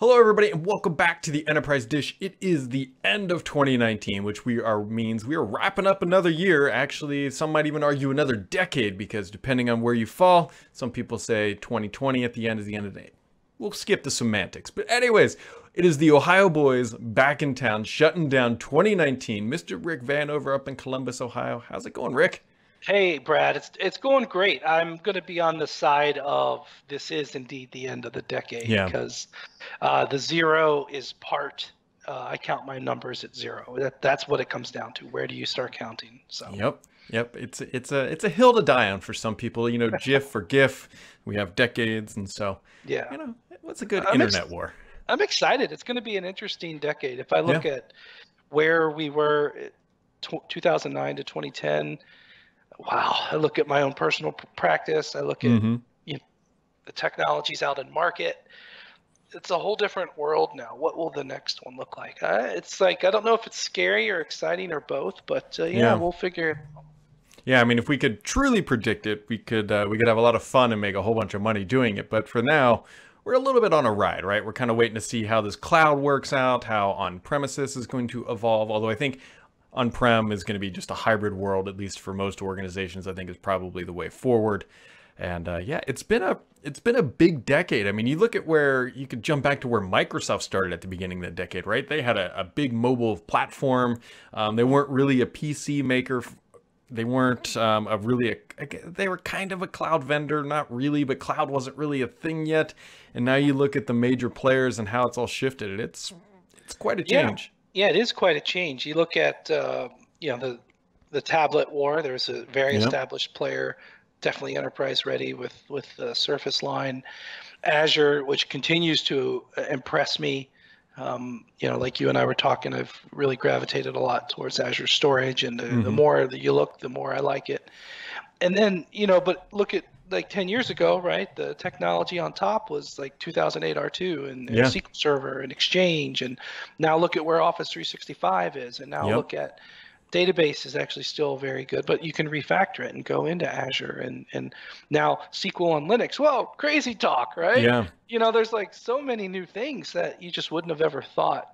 Hello, everybody, and welcome back to the Enterprise Dish. It is the end of 2019, which means we are wrapping up another year. Actually, some might even argue another decade, because depending on where you fall, some people say 2020 at the end is the end of the day. We'll skip the semantics. But anyways, it is the Ohio boys back in town, shutting down 2019. Mr. Rick Vanover up in Columbus, Ohio. How's it going, Rick? Hey, Brad, it's going great. I'm going to be on the side of this is indeed the end of the decade Yeah. because the zero is part. I count my numbers at zero. That's what it comes down to. Where do you start counting? So. Yep. It's a hill to die on for some people. You know, GIF or GIF. We have decades, and so Yeah. you know, what's a good internet war? I'm excited. It's going to be an interesting decade. If I look at where we were, 2009 to 2010. Wow, I look at my own personal practice. I look at the technologies out in market. It's a whole different world now. What will the next one look like? It's like, I don't know if it's scary or exciting or both, but we'll figure it out. Yeah, I mean, if we could truly predict it, we could have a lot of fun and make a whole bunch of money doing it. But for now, we're a little bit on a ride, right? We're kind of waiting to see how this cloud works out, how on-premises is going to evolve. Although I think on-prem is going to be just a hybrid world, at least for most organizations. I think is probably the way forward. And it's been a big decade. I mean, you look at where you could jump back to where Microsoft started at the beginning of the decade, right? They had a big mobile platform. They weren't really a PC maker. They weren't they were kind of a cloud vendor, not really, but cloud wasn't really a thing yet. And now you look at the major players and how it's all shifted. It's quite a change. Yeah, it is quite a change. You look at the tablet war. There's a very established player, definitely enterprise ready with the Surface line. Azure, which continues to impress me. Like you and I were talking, I've really gravitated a lot towards Azure storage, and the more that you look, the more I like it. And then, but look at like 10 years ago, right? The technology on top was like 2008 R2 and SQL Server and Exchange. And now look at where Office 365 is. And now look at database is actually still very good, but you can refactor it and go into Azure. And now SQL on Linux. Whoa, crazy talk, right? Yeah. There's like so many new things that you just wouldn't have ever thought.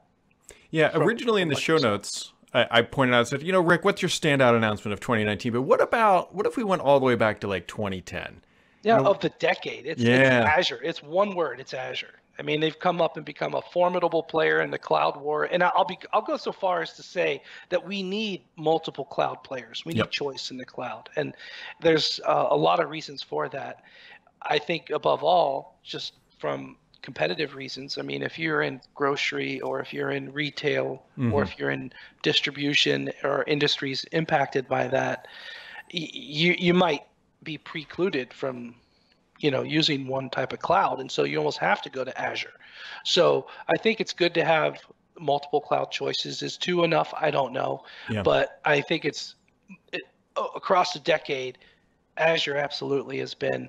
Yeah, originally in the show notes, I pointed out, I said, Rick, what's your standout announcement of 2019? But what if we went all the way back to like 2010? Yeah, of the decade. It's Azure. It's one word. It's Azure. I mean, they've come up and become a formidable player in the cloud war. And I'll go so far as to say that we need multiple cloud players. We need choice in the cloud. And there's a lot of reasons for that. I think above all, just from competitive reasons. I mean, if you're in grocery or if you're in retail or if you're in distribution or industries impacted by that, you might be precluded from using one type of cloud, and so you almost have to go to Azure. So I think it's good to have multiple cloud choices. Is two enough? I don't know, but I think across the decade, Azure absolutely has been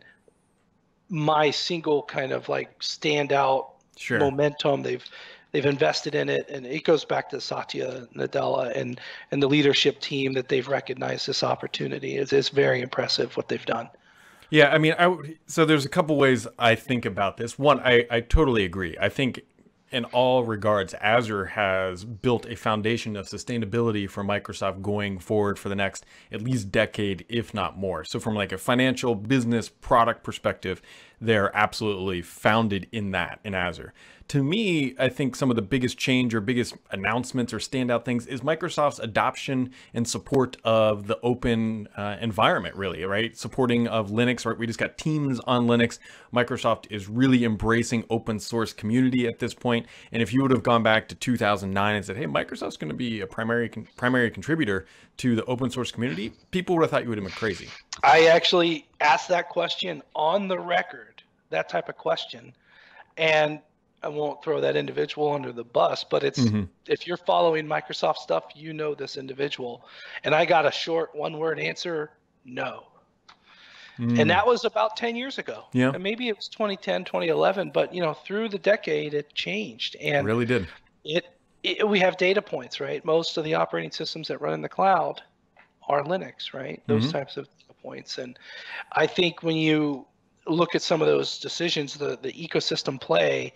my single kind of like standout momentum. They've invested in it, and it goes back to Satya Nadella and the leadership team that they've recognized this opportunity. It's very impressive what they've done. Yeah, I mean, so there's a couple ways I think about this. One, I totally agree. I think in all regards, Azure has built a foundation of sustainability for Microsoft going forward for the next at least decade, if not more. So from like a financial business product perspective, they're absolutely founded in Azure. To me, I think some of the biggest change or biggest announcements or standout things is Microsoft's adoption and support of the open environment, really, right? Supporting of Linux, right? We just got Teams on Linux. Microsoft is really embracing open source community at this point. And if you would have gone back to 2009 and said, hey, Microsoft's going to be a primary contributor to the open source community, people would have thought you would have been crazy. I actually asked that question on the record, that type of question. And I won't throw that individual under the bus, but it's if you're following Microsoft stuff, this individual. And I got a short one-word answer, no. And that was about 10 years ago. Yeah. And maybe it was 2010, 2011, but through the decade it changed. And it really did. We have data points, right? Most of the operating systems that run in the cloud are Linux, right? Those types of data points. And I think when you look at some of those decisions, the ecosystem play,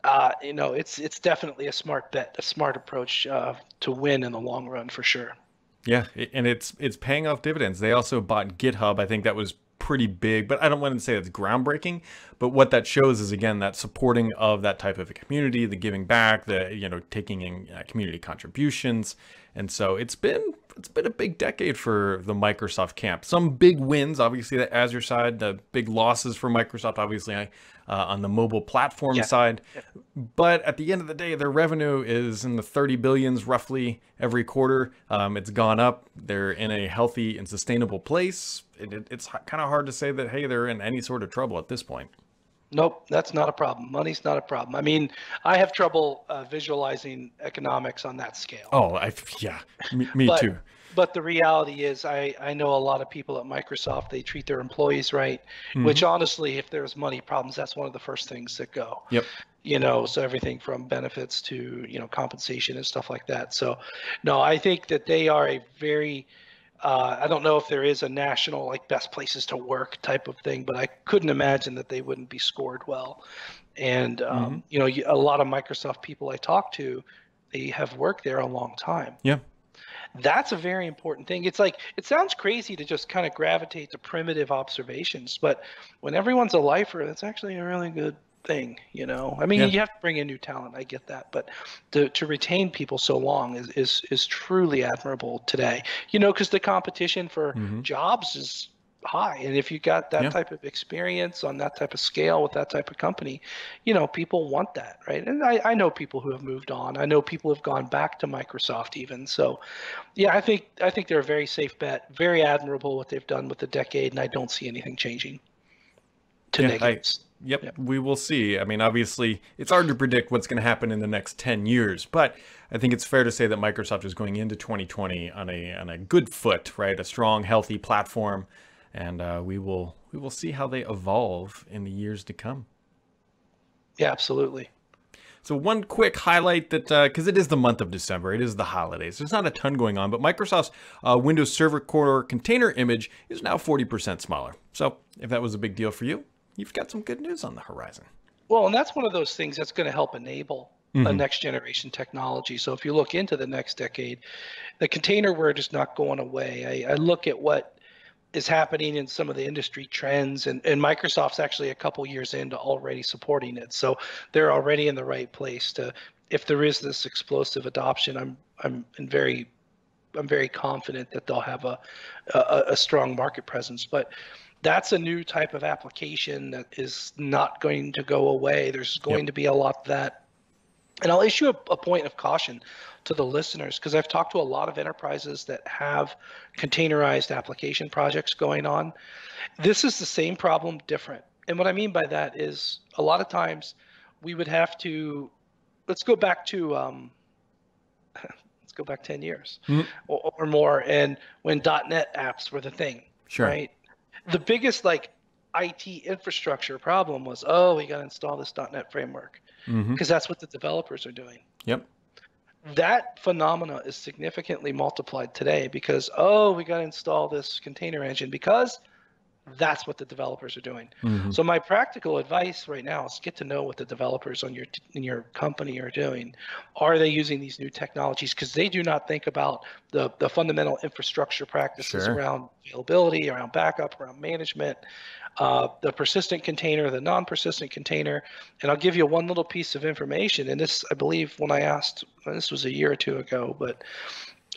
It's definitely a smart bet, a smart approach to win in the long run for sure. Yeah, and it's paying off dividends. They also bought GitHub. I think that was pretty big, but I don't want to say it's groundbreaking. But what that shows is, again, that supporting of that type of a community, the giving back, the taking in community contributions, and so it's been a big decade for the Microsoft camp. Some big wins, obviously, the Azure side. The big losses for Microsoft, obviously, on the mobile platform side. Yeah. But at the end of the day, their revenue is in the 30 billions roughly every quarter. It's gone up. They're in a healthy and sustainable place. It's kind of hard to say that, hey, they're in any sort of trouble at this point. Nope, that's not a problem. Money's not a problem. I mean, I have trouble visualizing economics on that scale. Oh, yeah, me too. But the reality is, I know a lot of people at Microsoft, they treat their employees right, which honestly, if there's money problems, that's one of the first things that go. Yep. So everything from benefits to, compensation and stuff like that. So, no, I think that they are a very, I don't know if there is a national, like, best places to work type of thing, but I couldn't imagine that they wouldn't be scored well. And, a lot of Microsoft people I talk to, they have worked there a long time. Yeah. That's a very important thing. It's like, it sounds crazy to just kind of gravitate to primitive observations, but when everyone's a lifer, that's actually a really good thing. I mean, you have to bring in new talent. I get that, but to retain people so long is truly admirable today, because the competition for jobs is high. And if you got that type of experience on that type of scale with that type of company, people want that, right? And I know people who have moved on. I know people who have gone back to Microsoft even. So, yeah, I think they're a very safe bet, very admirable what they've done with the decade, and I don't see anything changing to negatives. Yep, we will see. I mean, obviously, it's hard to predict what's going to happen in the next 10 years, but I think it's fair to say that Microsoft is going into 2020 on a good foot, right? A strong, healthy platform. And we will see how they evolve in the years to come. Yeah, absolutely. So one quick highlight that, because it is the month of December, it is the holidays. There's not a ton going on, but Microsoft's Windows Server Core container image is now 40% smaller. So if that was a big deal for you, you've got some good news on the horizon. Well, and that's one of those things that's going to help enable a next generation technology. So if you look into the next decade, the container word is not going away. I look at what is happening in some of the industry trends, and Microsoft's actually a couple years into already supporting it. So they're already in the right place to, if there is this explosive adoption, I'm very confident that they'll have a strong market presence. But that's a new type of application that is not going to go away. There's going to be a lot of that. And I'll issue a point of caution to the listeners, because I've talked to a lot of enterprises that have containerized application projects going on. This is the same problem, different. And what I mean by that is, a lot of times we would have to, let's go back 10 years or more, and when .NET apps were the thing, right? The biggest IT infrastructure problem was, we got to install this .NET framework, because that's what the developers are doing. Yep. That phenomena is significantly multiplied today because, we got to install this container engine because that's what the developers are doing. So my practical advice right now is get to know what the developers in your company are doing. Are they using these new technologies? Because they do not think about the fundamental infrastructure practices around availability, around backup, around management, the persistent container, the non-persistent container. And I'll give you one little piece of information. And this, I believe, when I asked, this was a year or two ago, but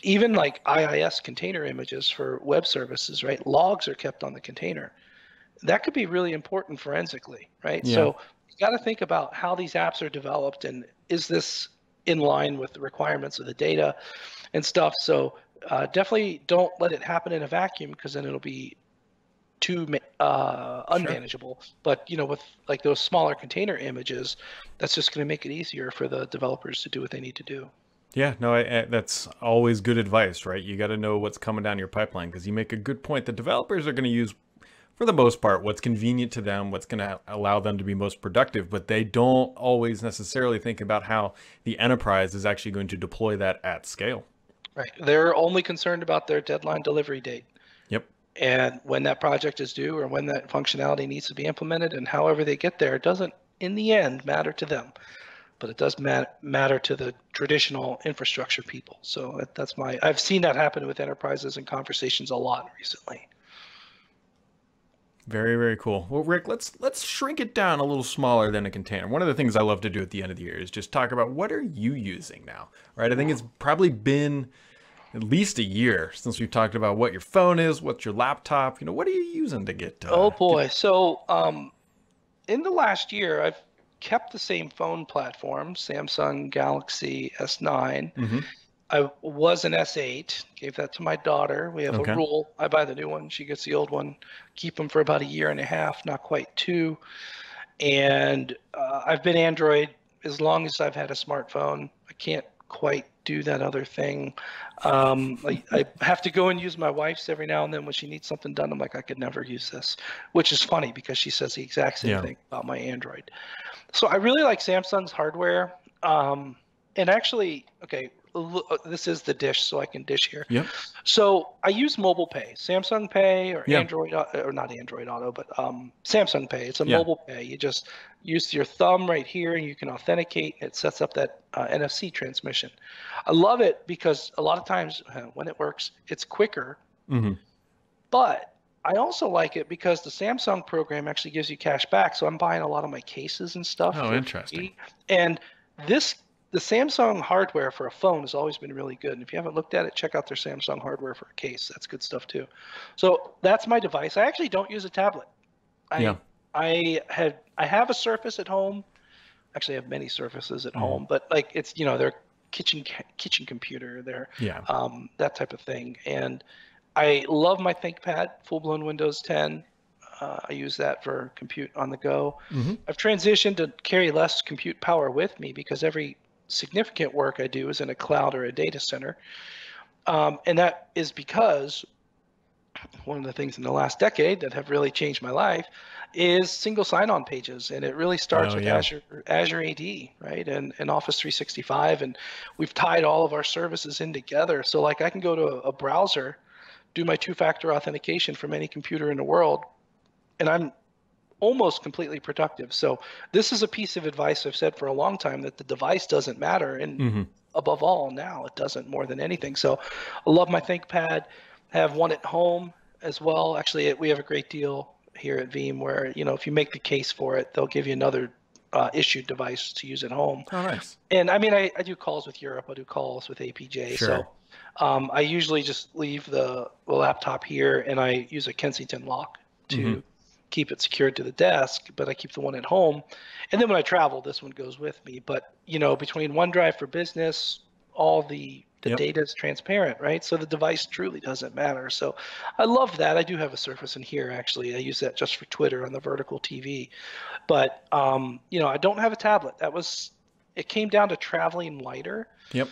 even like IIS container images for web services, right? Logs are kept on the container. That could be really important forensically, right? Yeah. So you got to think about how these apps are developed, and is this in line with the requirements of the data and stuff. So definitely don't let it happen in a vacuum, because then it'll be too unmanageable. But with like those smaller container images, that's just going to make it easier for the developers to do what they need to do. Yeah, no, that's always good advice, right? You got to know what's coming down your pipeline, because you make a good point. The developers are going to use, for the most part, what's convenient to them, what's going to allow them to be most productive, but they don't always necessarily think about how the enterprise is actually going to deploy that at scale. Right. They're only concerned about their deadline delivery date. Yep. And when that project is due, or when that functionality needs to be implemented, and however they get there, it doesn't, in the end, matter to them. but it does matter to the traditional infrastructure people. So I've seen that happen with enterprises and conversations a lot recently. Very, very cool. Well, Rick, let's shrink it down a little smaller than a container. One of the things I love to do at the end of the year is just talk about what are you using now, right? I think it's probably been at least a year since we've talked about what your phone is, what's your laptop, what are you using to get oh boy. So in the last year, I've kept the same phone platform, Samsung Galaxy S9. Mm-hmm. I was an S8, gave that to my daughter. We have a rule. I buy the new one, she gets the old one, keep them for about 1.5 years, not quite 2. And I've been Android as long as I've had a smartphone. I can't quite do that other thing. I have to go and use my wife's every now and then when she needs something done. I'm like, I could never use this, which is funny because she says the exact same thing about my Android. So I really like Samsung's hardware. And actually, okay, this is the dish, so I can dish here. Yep. So I use mobile pay, Samsung Pay or Android, or not Android Auto, but Samsung Pay. It's a mobile pay. You just use your thumb right here, and you can authenticate. It sets up that NFC transmission. I love it because a lot of times when it works, it's quicker. Mm-hmm. But I also like it because the Samsung program actually gives you cash back. So I'm buying a lot of my cases and stuff. Oh, interesting. Free. And the Samsung hardware for a phone has always been really good. And if you haven't looked at it, check out their Samsung hardware for a case. That's good stuff too. So that's my device. I actually don't use a tablet. I have a Surface at home. Actually, I have many Surfaces at home, but like it's their kitchen computer, that type of thing. And I love my ThinkPad, full-blown Windows 10. I use that for compute on the go. Mm-hmm. I've transitioned to carry less compute power with me because every significant work I do is in a cloud or a data center. And that is because one of the things in the last decade that have really changed my life is single sign-on pages. And it really starts with Azure AD, right? And Office 365. And we've tied all of our services in together. So like I can go to a browser, do my 2-factor authentication from any computer in the world, and I'm almost completely productive. So this is a piece of advice I've said for a long time, that the device doesn't matter. And above all, now it doesn't more than anything. So I love my ThinkPad. I have one at home as well. Actually, we have a great deal here at Veeam where, if you make the case for it, they'll give you another issued device to use at home. Oh, nice. And I mean, I do calls with Europe. I do calls with APJ. Sure. So I usually just leave the laptop here, and I use a Kensington lock to keep it secured to the desk, but I keep the one at home. And then when I travel, this one goes with me. But, between OneDrive for Business, all the data is transparent, right? So the device truly doesn't matter. So I love that. I do have a Surface in here, actually. I use that just for Twitter on the vertical TV. But, I don't have a tablet. It came down to traveling lighter. Yep.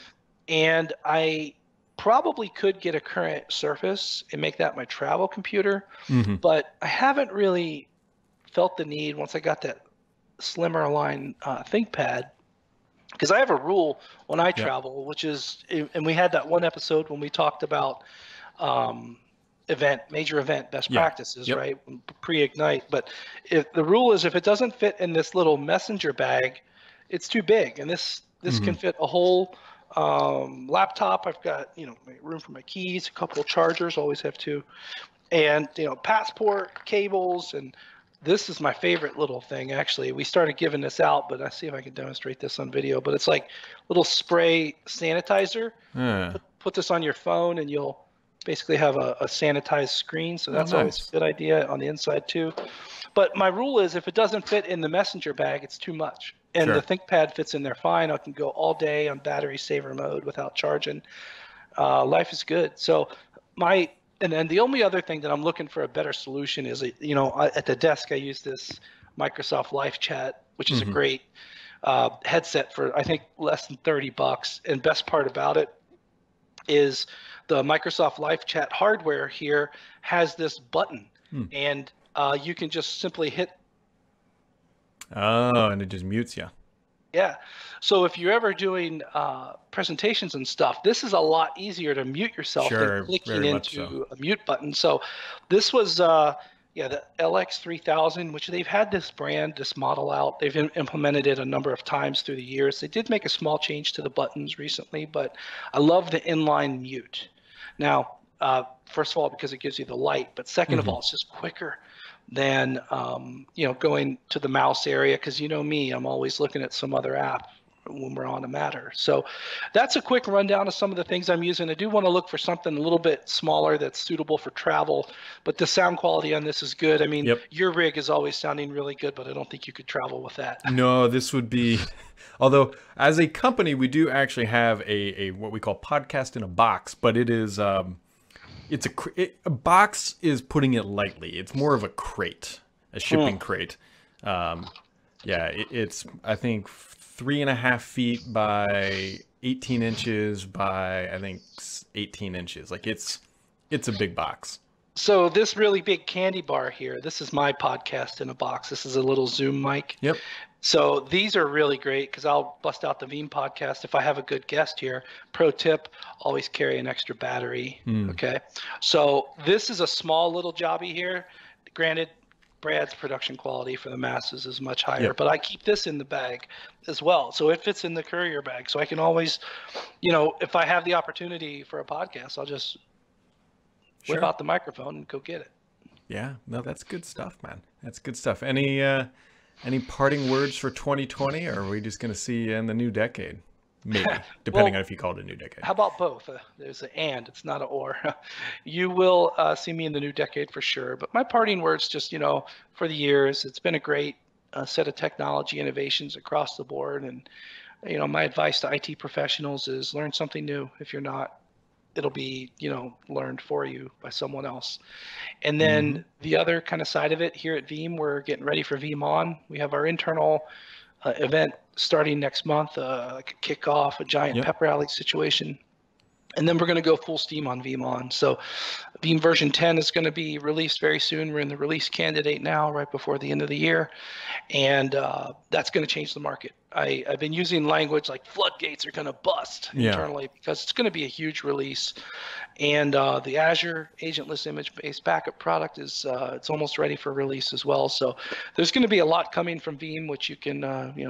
And I probably could get a current Surface and make that my travel computer, but I haven't really felt the need once I got that slimmer line ThinkPad, because I have a rule when I travel, which is, and we had that one episode when we talked about major event best practices, right? Pre-Ignite. But the rule is if it doesn't fit in this little messenger bag, it's too big. And this can fit a whole laptop. I've got room for my keys, a couple of chargers, always have 2, and passport, cables. And this is my favorite little thing. Actually, we started giving this out, but I see if I can demonstrate this on video. But it's like little spray sanitizer. Put this on your phone, and you'll basically have a sanitized screen. So that's always a good idea on the inside too. But my rule is if it doesn't fit in the messenger bag, it's too much. And the ThinkPad fits in there fine. I can go all day on battery saver mode without charging. Life is good. So and then the only other thing that I'm looking for a better solution is, at the desk I use this Microsoft Live Chat, which is a great headset for I think less than $30. And best part about it is the Microsoft Live Chat hardware here has this button, and you can just simply hit. Oh, and it just mutes you. Yeah. So if you're ever doing presentations and stuff, this is a lot easier to mute yourself than clicking into a mute button. So this was Yeah, the LX3000, which they've had this brand, this model out. They've implemented it a number of times through the years. They did make a small change to the buttons recently, but I love the inline mute. Now, first of all, because it gives you the light, but second of all, it's just quicker than going to the mouse area, because you know me, I'm always looking at some other app when we're on a matter. So that's a quick rundown of some of the things I'm using. I do want to look for something a little bit smaller that's suitable for travel, but the sound quality on this is good. I mean, your rig is always sounding really good, but I don't think you could travel with that. No, this would be, although as a company, we do actually have a what we call podcast in a box, but it is, a box is putting it lightly. It's more of a crate, a shipping crate. It's, I think, 3.5 feet by 18 inches by, I think, 18 inches. Like it's a big box. So this really big candy bar here, this is my podcast in a box. This is a little Zoom mic. Yep. So these are really great because I'll bust out the Veeam podcast if I have a good guest here. Pro tip, always carry an extra battery. Okay. So this is a small little jobby here. Granted, Brad's production quality for the masses is much higher, but I keep this in the bag as well. So it fits in the courier bag. So I can always, if I have the opportunity for a podcast, I'll just whip out the microphone and go get it. Yeah, no, that's good stuff, man. That's good stuff. Any parting words for 2020, or are we just going to see you in the new decade? Maybe, depending on if you call it a new decade. How about both? There's an and, it's not an or. You will see me in the new decade for sure. But my parting words, just, for the years, it's been a great set of technology innovations across the board. And, my advice to IT professionals is learn something new. If you're not, it'll be, learned for you by someone else. And then the other kind of side of it, here at Veeam, we're getting ready for Veeam On. We have our internal event starting next month, like a kickoff, a giant pep rally situation. And then we're going to go full steam on Veeam On. So Veeam version 10 is going to be released very soon. We're in the release candidate now, right before the end of the year. And that's going to change the market. I've been using language like floodgates are going to bust internally because it's going to be a huge release. And the Azure agentless image-based backup product is it's almost ready for release as well. So there's going to be a lot coming from Veeam, which you can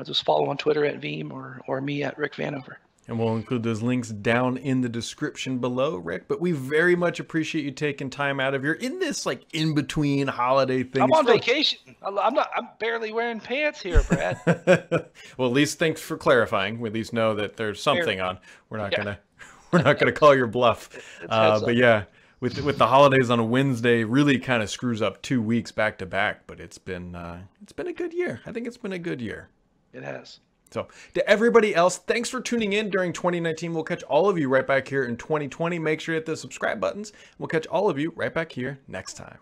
just follow on Twitter at Veeam or me at Rick Vanover. And we'll include those links down in the description below, Rick. But we very much appreciate you taking time out of your in this like in between holiday thing. I'm on vacation. I'm barely wearing pants here, Brad. Well, at least thanks for clarifying. We at least know that there's something on. We're not gonna call your bluff. But yeah, with the holidays on a Wednesday, really kind of screws up 2 weeks back to back. But it's been a good year. I think it's been a good year. It has. So to everybody else, thanks for tuning in during 2019. We'll catch all of you right back here in 2020. Make sure you hit the subscribe buttons. We'll catch all of you right back here next time.